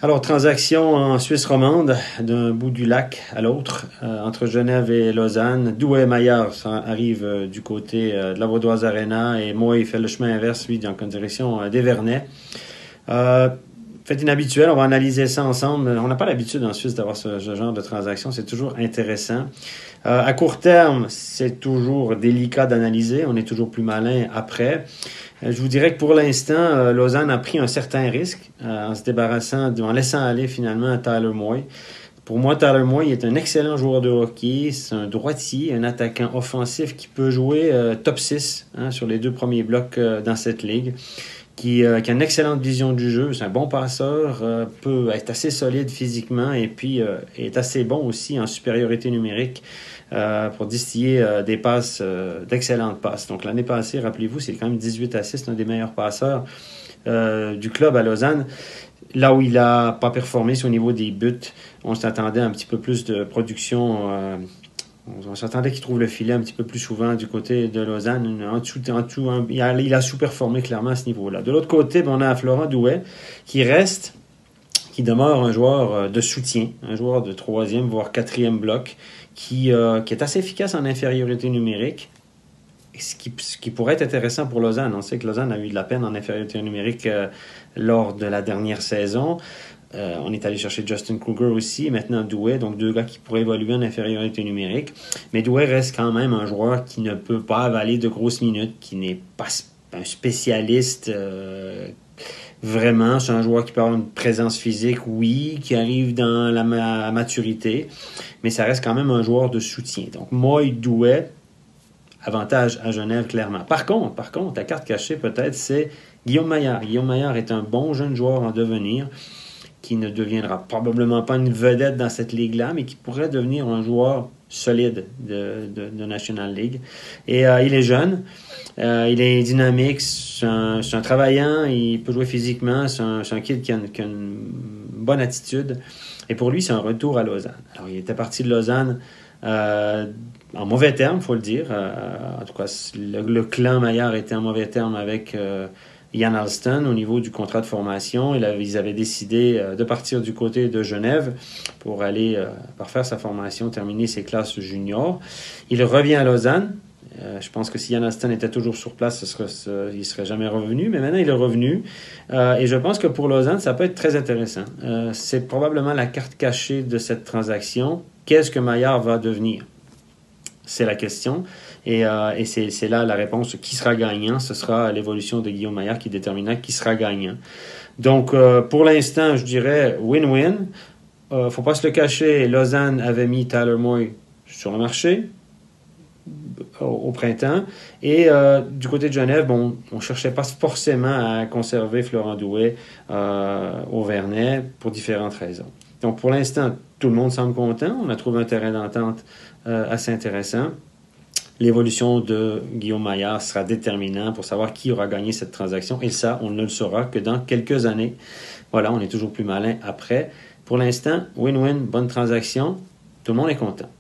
Alors, transaction en Suisse romande, d'un bout du lac à l'autre, entre Genève et Lausanne. Douai-Maillard arrive du côté de la Vaudoise Arena et moi, il fait le chemin inverse, lui, en direction d'Evernay. Fait inhabituel, on va analyser ça ensemble. On n'a pas l'habitude en Suisse d'avoir ce genre de transaction, c'est toujours intéressant. À court terme, c'est toujours délicat d'analyser, on est toujours plus malin après. Je vous dirais que pour l'instant, Lausanne a pris un certain risque en se débarrassant, en laissant aller finalement Tyler Moy. Pour moi, Tyler Moy est un excellent joueur de hockey, c'est un droitier, un attaquant offensif qui peut jouer top 6 sur les 2 premiers blocs dans cette ligue. Qui a une excellente vision du jeu, c'est un bon passeur, peut être assez solide physiquement et puis est assez bon aussi en supériorité numérique pour distiller des passes, d'excellentes passes. Donc l'année passée, rappelez-vous, c'est quand même 18 assists, un des meilleurs passeurs du club à Lausanne. Là où il n'a pas performé, c'est au niveau des buts. On s'attendait à un petit peu plus de production. On s'attendait qu'il trouve le filet un petit peu plus souvent du côté de Lausanne. Il a sous-performé clairement à ce niveau-là. De l'autre côté, on a Florent Douai qui demeure un joueur de soutien, un joueur de 3e, voire 4e bloc, qui est assez efficace en infériorité numérique. Ce qui pourrait être intéressant pour Lausanne. On sait que Lausanne a eu de la peine en infériorité numérique lors de la dernière saison. On est allé chercher Justin Kruger aussi, maintenant Douai, donc 2 gars qui pourraient évoluer en infériorité numérique. Mais Douai reste quand même un joueur qui ne peut pas avaler de grosses minutes, qui n'est pas un spécialiste vraiment. C'est un joueur qui peut avoir une présence physique, oui, qui arrive dans la maturité, mais ça reste quand même un joueur de soutien. Donc moi, Douai, avantage à Genève, clairement. Par contre, la carte cachée, peut-être, c'est Guillaume Maillard. Guillaume Maillard est un bon jeune joueur en devenir, qui ne deviendra probablement pas une vedette dans cette ligue-là, mais qui pourrait devenir un joueur solide de National League. Et il est jeune, il est dynamique, c'est un travaillant, il peut jouer physiquement, c'est un kid qui a une bonne attitude. Et pour lui, c'est un retour à Lausanne. Alors, il était parti de Lausanne en mauvais termes, il faut le dire. En tout cas, le clan Maillard était en mauvais termes avec Ian Alston au niveau du contrat de formation. Ils avaient décidé de partir du côté de Genève pour aller parfaire sa formation, terminer ses classes juniors. Il revient à Lausanne. Je pense que si Ian Alston était toujours sur place, il ne serait jamais revenu. Mais maintenant, il est revenu. Et je pense que pour Lausanne, ça peut être très intéressant. C'est probablement la carte cachée de cette transaction. Qu'est-ce que Maillard va devenir? C'est la question. Et c'est là la réponse. Qui sera gagnant? Ce sera l'évolution de Guillaume Maillard qui déterminera qui sera gagnant. Donc, pour l'instant, je dirais win-win. Faut pas se le cacher. Lausanne avait mis Tyler Moy sur le marché au printemps. Et du côté de Genève, on ne cherchait pas forcément à conserver Florent Douai au Vernet pour différentes raisons. Donc, pour l'instant, tout le monde semble content. On a trouvé un terrain d'entente assez intéressant. L'évolution de Guillaume Maillard sera déterminant pour savoir qui aura gagné cette transaction. Et ça, on ne le saura que dans quelques années. Voilà, on est toujours plus malin après. Pour l'instant, win-win, bonne transaction. Tout le monde est content.